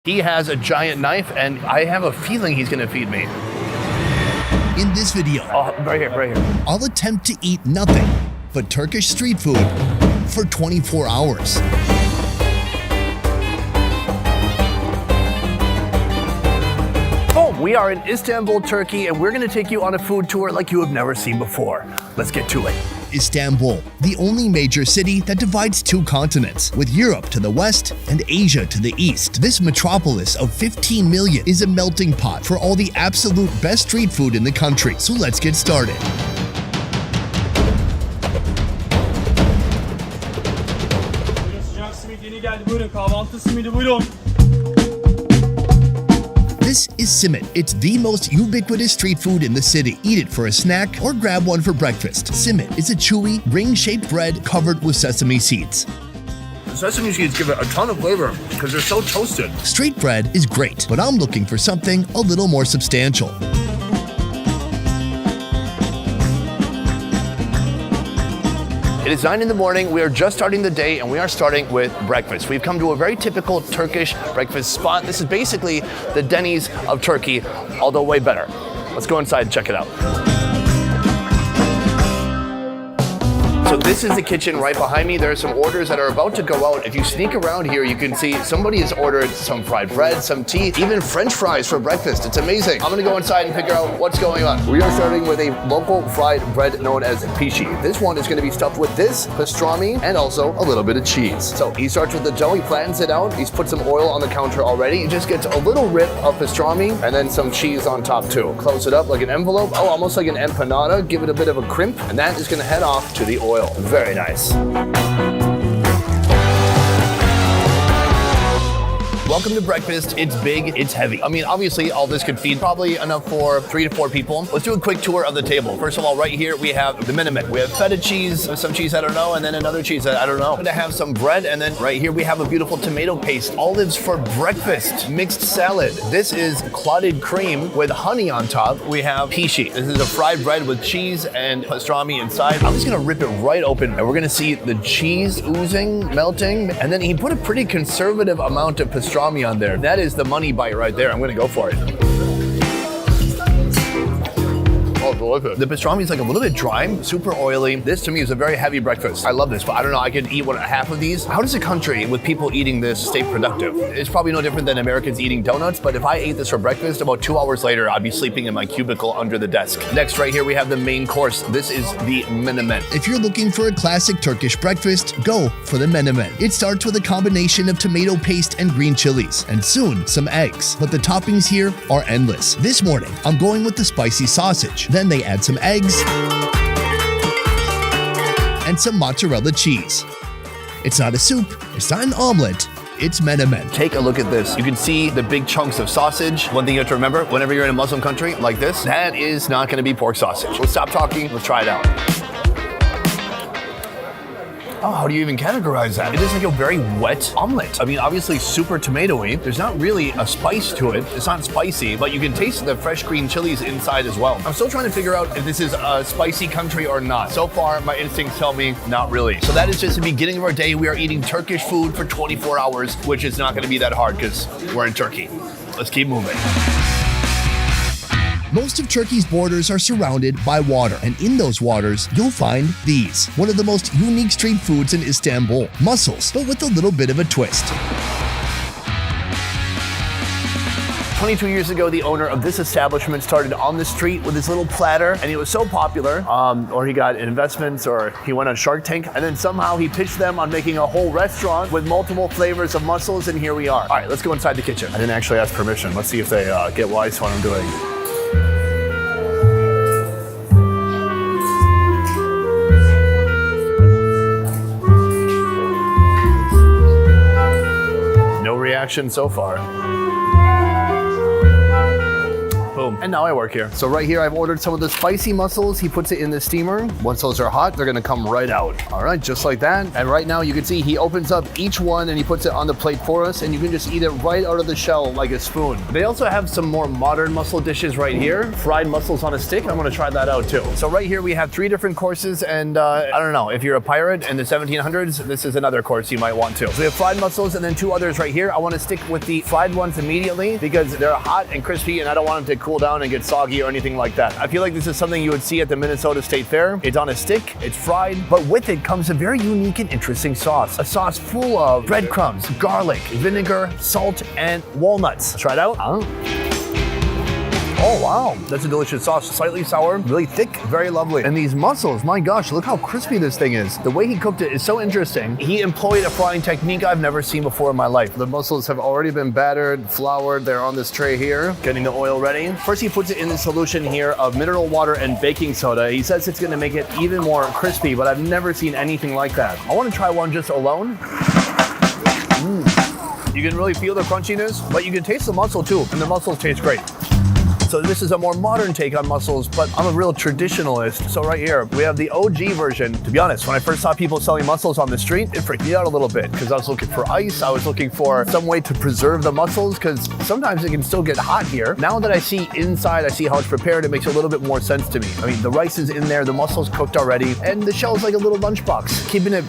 He has a giant knife, and I have a feeling he's gonna feed me. In this video, right here. I'll attempt to eat nothing but Turkish street food for 24 hours. We are in Istanbul, Turkey, and we're gonna take you on a food tour like you have never seen before. Let's get to it. Istanbul, the only major city that divides two continents, with Europe to the west and Asia to the east. This metropolis of 15 million is a melting pot for all the absolute best street food in the country. So let's get started. Sıcak simit yeni geldi. Buyurun kahvaltı simidi buyurun. This is simit. It's the most ubiquitous street food in the city. Eat it for a snack or grab one for breakfast. Simit is a chewy, ring-shaped bread covered with sesame seeds. The sesame seeds give it a ton of flavor because they're so toasted. Street bread is great, but I'm looking for something a little more substantial. It is 9 in the morning, we are just starting the day, and we are starting with breakfast. We've come to a very typical Turkish breakfast spot. This is basically the Denny's of Turkey, although way better. Let's go inside and check it out. So this is the kitchen right behind me. There are some orders that are about to go out. If you sneak around here, you can see somebody has ordered some fried bread, some tea, even French fries for breakfast. It's amazing. I'm gonna go inside and figure out what's going on. We are starting with a local fried bread known as pishi. This one is gonna be stuffed with this, pastrami, and also a little bit of cheese. So he starts with the dough, he flattens it out, he's put some oil on the counter already. He just gets a little rip of pastrami and then some cheese on top too. Close it up like an envelope, almost like an empanada, give it a bit of a crimp, and that is gonna head off to the oil. Very nice. Welcome to breakfast. It's big, it's heavy. I mean, obviously, all this could feed probably enough for 3 to 4 people. Let's do a quick tour of the table. First of all, right here, we have the minimum. We have feta cheese, some cheese I don't know, and then another cheese that I don't know. I'm gonna have some bread, and then right here, we have a beautiful tomato paste. Olives for breakfast. Mixed salad. This is clotted cream with honey on top. We have pishi. This is a fried bread with cheese and pastrami inside. I'm just gonna rip it right open, and we're gonna see the cheese oozing, melting, and then he put a pretty conservative amount of pastrami on there. That is the money bite right there. I'm gonna go for it. Oh, delicious. The pastrami is like a little bit dry, super oily. This to me is a very heavy breakfast. I love this, but I don't know, I could eat half of these. How does a country with people eating this stay productive? It's probably no different than Americans eating donuts, but if I ate this for breakfast, about 2 hours later, I'd be sleeping in my cubicle under the desk. Next, right here, we have the main course. This is the menemen. If you're looking for a classic Turkish breakfast, go for the menemen. It starts with a combination of tomato paste and green chilies, and soon some eggs. But the toppings here are endless. This morning, I'm going with the spicy sausage. Then they add some eggs and some mozzarella cheese. It's not a soup, it's not an omelet, it's menemen. Take a look at this. You can see the big chunks of sausage. One thing you have to remember, whenever you're in a Muslim country like this, that is not gonna be pork sausage. Let's stop talking, let's try it out. Oh, how do you even categorize that? It is like a very wet omelet. I mean, obviously super tomatoey. There's not really a spice to it. It's not spicy, but you can taste the fresh green chilies inside as well. I'm still trying to figure out if this is a spicy country or not. So far, my instincts tell me not really. So that is just the beginning of our day. We are eating Turkish food for 24 hours, which is not gonna be that hard because we're in Turkey. Let's keep moving. Most of Turkey's borders are surrounded by water, and in those waters, you'll find these. One of the most unique street foods in Istanbul, mussels, but with a little bit of a twist. 22 years ago, the owner of this establishment started on the street with his little platter, and it was so popular, or he got investments, or he went on Shark Tank, and then somehow he pitched them on making a whole restaurant with multiple flavors of mussels, and here we are. All right, let's go inside the kitchen. I didn't actually ask permission. Let's see if they get wise to what I'm doing. No reaction so far. Boom. boom. And now I work here. So right here, I've ordered some of the spicy mussels. He puts it in the steamer. Once those are hot, they're gonna come right out. All right, just like that. And right now you can see he opens up each one and he puts it on the plate for us, and you can just eat it right out of the shell like a spoon. They also have some more modern mussel dishes right here. Fried mussels on a stick. I'm gonna try that out too. So right here we have 3 different courses, and I don't know, if you're a pirate in the 1700s, this is another course you might want to. So we have fried mussels and then 2 others right here. I want to stick with the fried ones immediately because they're hot and crispy and I don't want them to cool down and get soggy or anything like that. I feel like this is something you would see at the Minnesota State Fair. It's on a stick, it's fried, but with it comes a very unique and interesting sauce. A sauce full of breadcrumbs, garlic, vinegar, salt, and walnuts. Let's try it out. Oh wow, that's a delicious sauce. Slightly sour, really thick, very lovely. And these mussels, my gosh, look how crispy this thing is. The way he cooked it is so interesting. He employed a frying technique I've never seen before in my life. The mussels have already been battered, floured. They're on this tray here, getting the oil ready. First he puts it in the solution here of mineral water and baking soda. He says it's gonna make it even more crispy, but I've never seen anything like that. I wanna try one just alone. You can really feel the crunchiness, but you can taste the mussel too, and the mussels taste great. So this is a more modern take on mussels, but I'm a real traditionalist. So right here, we have the OG version. To be honest, when I first saw people selling mussels on the street, it freaked me out a little bit because I was looking for ice. I was looking for some way to preserve the mussels because sometimes it can still get hot here. Now that I see inside, I see how it's prepared, it makes a little bit more sense to me. I mean, the rice is in there, the mussel's cooked already, and the shell's like a little lunchbox, keeping it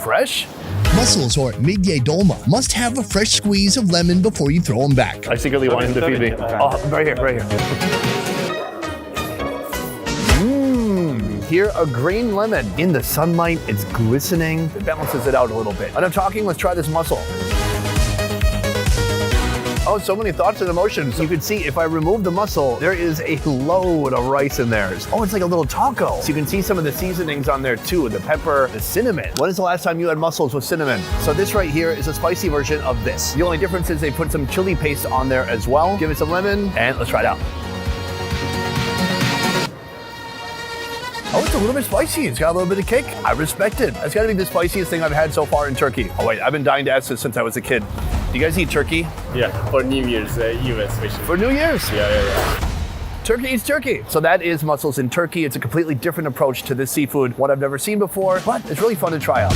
fresh. Mussels, or midye dolma, must have a fresh squeeze of lemon before you throw them back. I secretly want him to feed me. Oh, right here, right here. Here, a green lemon. In the sunlight, it's glistening. It balances it out a little bit. Enough talking, let's try this mussel. Oh, so many thoughts and emotions. You can see if I remove the mussel, there is a load of rice in there. Oh, it's like a little taco. So you can see some of the seasonings on there too, the pepper, the cinnamon. When is the last time you had mussels with cinnamon? So this right here is a spicy version of this. The only difference is they put some chili paste on there as well. Give it some lemon, and let's try it out. Oh, it's a little bit spicy. It's got a little bit of kick. I respect it. That's got to be the spiciest thing I've had so far in Turkey. Oh wait, I've been dying to ask this since I was a kid. Do you guys eat turkey? Yeah, for New Year's Eve especially. For New Year's? Yeah. Turkey eats turkey. So that is mussels in Turkey. It's a completely different approach to this seafood, one I've never seen before, but it's really fun to try out.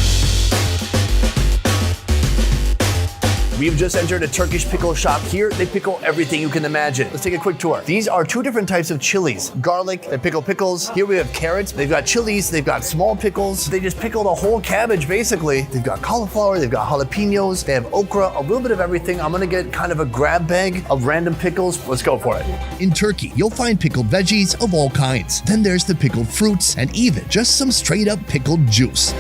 We've just entered a Turkish pickle shop here. They pickle everything you can imagine. Let's take a quick tour. These are 2 different types of chilies. Garlic, they pickle pickles. Here we have carrots. They've got chilies. They've got small pickles. They just pickle the whole cabbage, basically. They've got cauliflower. They've got jalapenos. They have okra, a little bit of everything. I'm gonna get kind of a grab bag of random pickles. Let's go for it. In Turkey, you'll find pickled veggies of all kinds. Then there's the pickled fruits and even just some straight up pickled juice.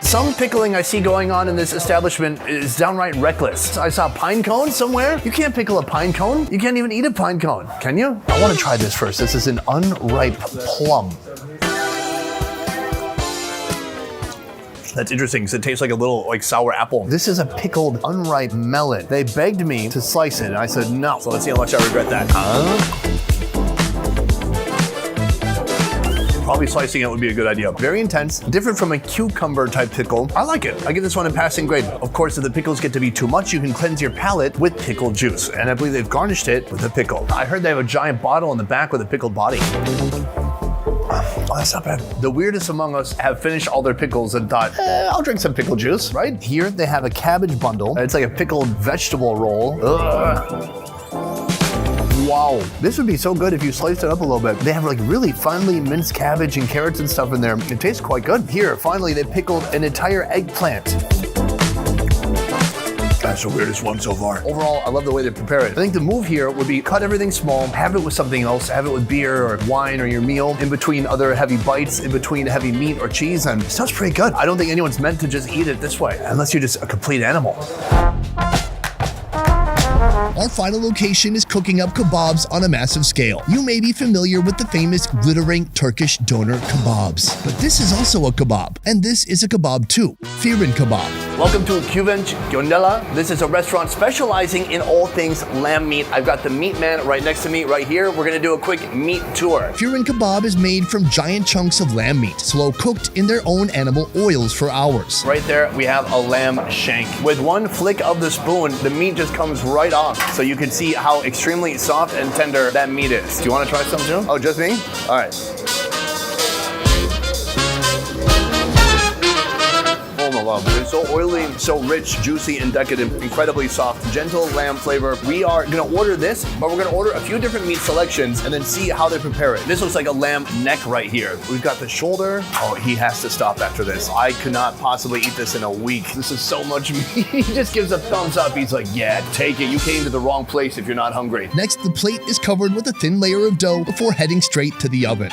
Some pickling I see going on in this establishment is downright reckless. I saw pine cone somewhere. You can't pickle a pine cone. You can't even eat a pine cone, can you? I want to try this first. This is an unripe plum. That's interesting because it tastes like a little sour apple. This is a pickled unripe melon. They begged me to slice it and I said no. So let's see how much I regret that. Probably slicing it would be a good idea. Very intense, different from a cucumber type pickle. I like it. I give this one a passing grade. Of course, if the pickles get to be too much, you can cleanse your palate with pickle juice. And I believe they've garnished it with a pickle. I heard they have a giant bottle in the back with a pickled body. Oh, that's not bad. The weirdest among us have finished all their pickles and thought, I'll drink some pickle juice, right? Here they have a cabbage bundle. It's like a pickled vegetable roll. Ugh. Wow, this would be so good if you sliced it up a little bit. They have really finely minced cabbage and carrots and stuff in there. It tastes quite good. Here, finally, they pickled an entire eggplant. That's the weirdest one so far. Overall, I love the way they prepare it. I think the move here would be cut everything small, have it with something else, have it with beer or wine or your meal, in between other heavy bites, in between heavy meat or cheese, and it sounds pretty good. I don't think anyone's meant to just eat it this way, unless you're just a complete animal. Our final location is cooking up kebabs on a massive scale. You may be familiar with the famous glittering Turkish doner kebabs, but this is also a kebab, and this is a kebab too, Firin kebab. Welcome to Küvenç Göndela. This is a restaurant specializing in all things lamb meat. I've got the meat man right next to me right here. We're gonna do a quick meat tour. Furin kebab is made from giant chunks of lamb meat, slow cooked in their own animal oils for hours. Right there, we have a lamb shank. With one flick of the spoon, the meat just comes right off. So you can see how extremely soft and tender that meat is. Do you wanna try some too? Oh, just me? All right. It's so oily, so rich, juicy, and decadent, incredibly soft, gentle lamb flavor. We are gonna order this, but we're gonna order a few different meat selections and then see how they prepare it. This looks like a lamb neck right here. We've got the shoulder. Oh, he has to stop after this. I could not possibly eat this in a week. This is so much meat. He just gives a thumbs up. He's like, yeah, take it. You came to the wrong place if you're not hungry. Next, the plate is covered with a thin layer of dough before heading straight to the oven.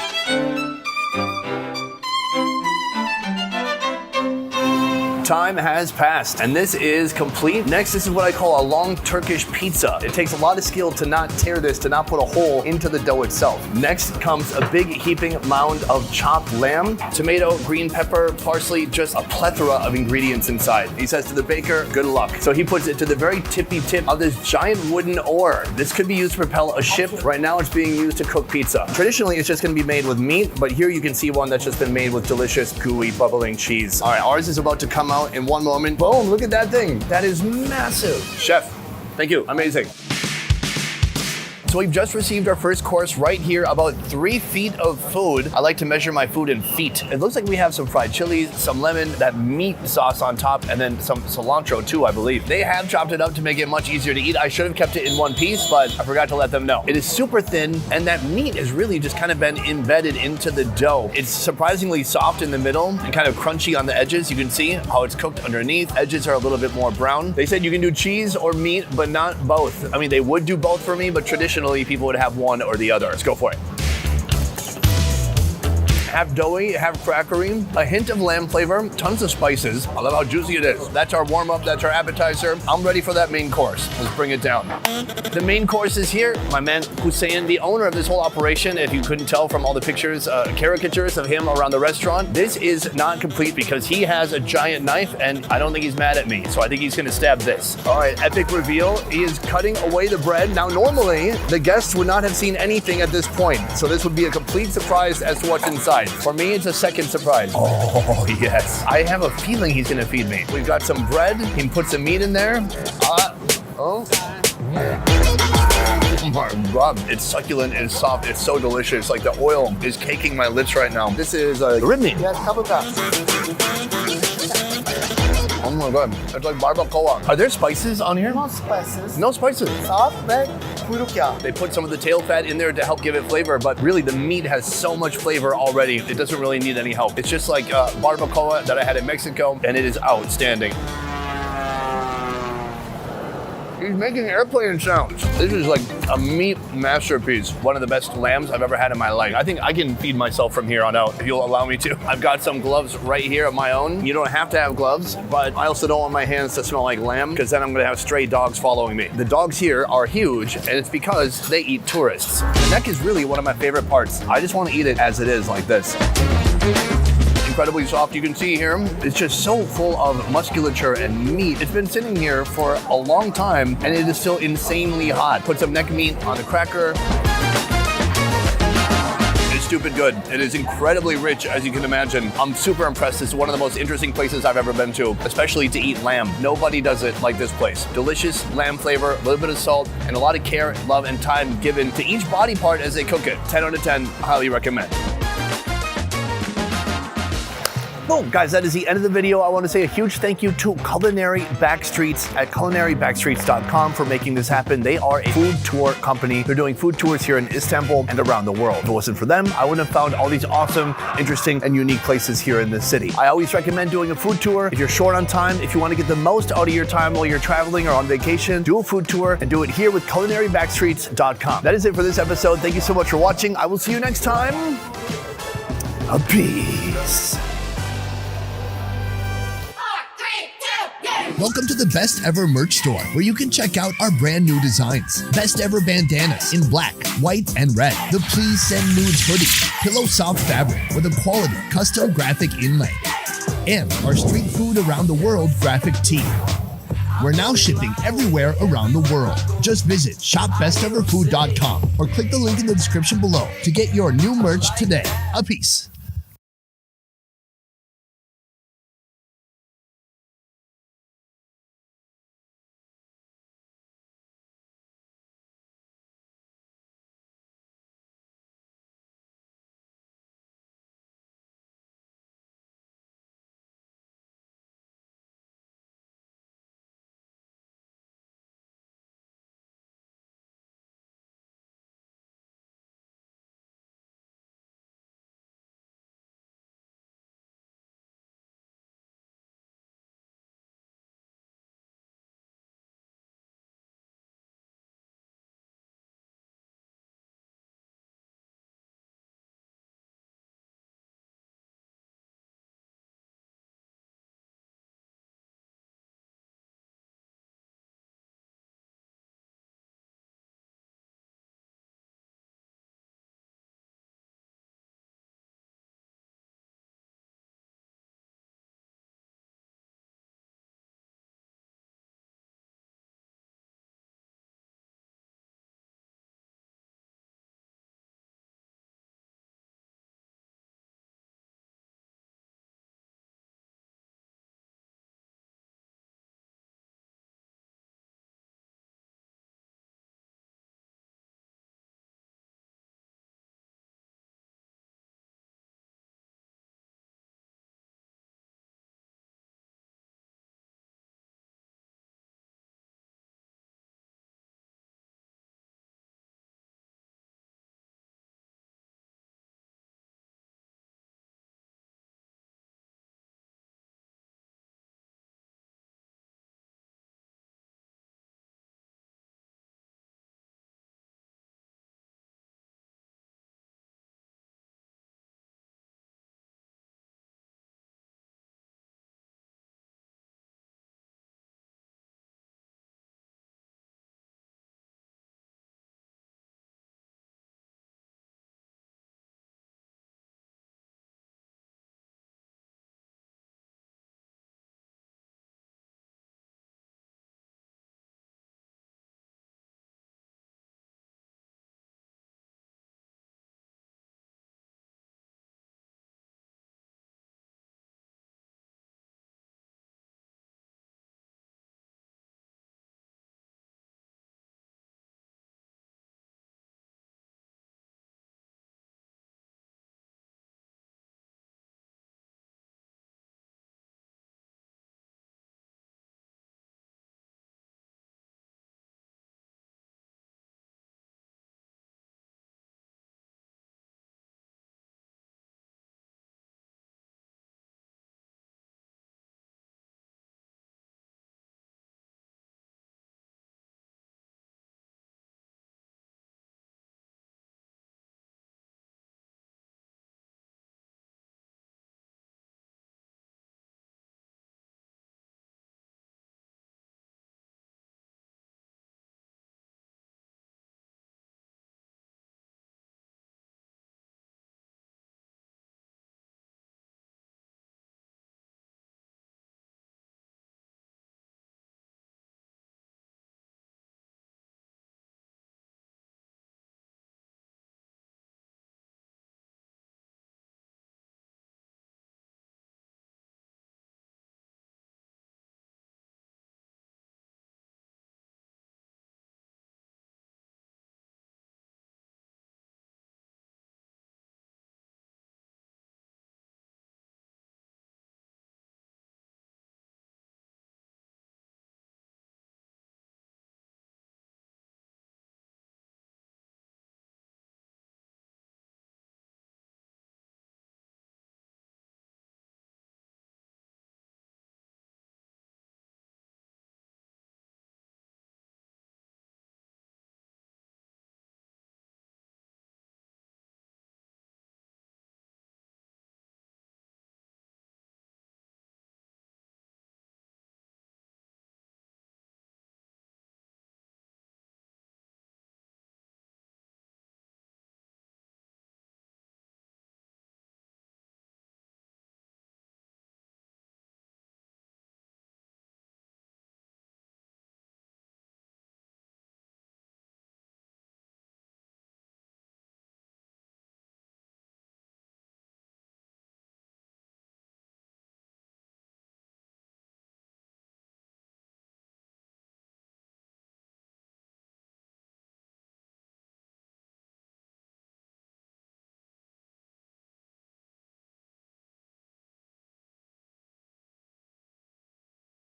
Time has passed, and this is complete. Next, this is what I call a long Turkish pizza. It takes a lot of skill to not tear this, to not put a hole into the dough itself. Next comes a big heaping mound of chopped lamb, tomato, green pepper, parsley, just a plethora of ingredients inside. He says to the baker, good luck. So he puts it to the very tippy tip of this giant wooden oar. This could be used to propel a ship. Right now, it's being used to cook pizza. Traditionally, it's just gonna be made with meat, but here you can see one that's just been made with delicious, gooey, bubbling cheese. All right, ours is about to come out in one moment. Boom, look at that thing. That is massive. Chef, thank you, amazing. So we've just received our first course right here, about 3 feet of food. I like to measure my food in feet. It looks like we have some fried chilies, some lemon, that meat sauce on top, and then some cilantro too, I believe. They have chopped it up to make it much easier to eat. I should have kept it in one piece, but I forgot to let them know. It is super thin, and that meat has really just kind of been embedded into the dough. It's surprisingly soft in the middle and kind of crunchy on the edges. You can see how it's cooked underneath. Edges are a little bit more brown. They said you can do cheese or meat, but not both. I mean, they would do both for me, but traditionally people would have one or the other. Let's go for it. Half doughy, half crackery, a hint of lamb flavor, tons of spices. I love how juicy it is. That's our warm-up, that's our appetizer. I'm ready for that main course. Let's bring it down. The main course is here. My man Hussein, the owner of this whole operation, if you couldn't tell from all the pictures, caricatures of him around the restaurant, this is not complete because he has a giant knife and I don't think he's mad at me. So I think he's gonna stab this. All right, epic reveal. He is cutting away the bread. Now, normally, the guests would not have seen anything at this point. So this would be a complete surprise as to what's inside. For me, it's a second surprise. Oh, yes. I have a feeling he's gonna feed me. We've got some bread. He can put some meat in there. Oh my God, it's succulent, it's soft, it's so delicious. Like the oil is caking my lips right now. This is rib meat. Yes, kaburga. Oh my God, it's like barbacoa. Are there spices on here? No spices. No spices. Salt ve kuyruk yağı. They put some of the tail fat in there to help give it flavor, but really the meat has so much flavor already, it doesn't really need any help. It's just like barbacoa that I had in Mexico, and it is outstanding. He's making airplane sounds. This is like a meat masterpiece. One of the best lambs I've ever had in my life. I think I can feed myself from here on out if you'll allow me to. I've got some gloves right here of my own. You don't have to have gloves, but I also don't want my hands to smell like lamb because then I'm gonna have stray dogs following me. The dogs here are huge and it's because they eat tourists. The neck is really one of my favorite parts. I just want to eat it as it is, like this. Incredibly soft. You can see here, it's just so full of musculature and meat. It's been sitting here for a long time and it is still insanely hot. Put some neck meat on the cracker. It's stupid good. It is incredibly rich, as you can imagine. I'm super impressed. This is one of the most interesting places I've ever been to, especially to eat lamb. Nobody does it like this place. Delicious lamb flavor, a little bit of salt, and a lot of care, love, and time given to each body part as they cook it. 10 out of 10, highly recommend. Boom, guys, that is the end of the video. I want to say a huge thank you to Culinary Backstreets at culinarybackstreets.com for making this happen. They are a food tour company. They're doing food tours here in Istanbul and around the world. If it wasn't for them, I wouldn't have found all these awesome, interesting, and unique places here in this city. I always recommend doing a food tour. If you're short on time, if you want to get the most out of your time while you're traveling or on vacation, do a food tour and do it here with culinarybackstreets.com. That is it for this episode. Thank you so much for watching. I will see you next time. Peace. Welcome to the Best Ever merch store, where you can check out our brand new designs. Best Ever bandanas in black, white, and red. The Please Send Nudes hoodie, pillow soft fabric with a quality custom graphic inlay. hats, and our street food around the world graphic tee. We're now shipping everywhere around the world. Just visit shopbesteverfood.com or click the link in the description below to get your new merch today. A peace.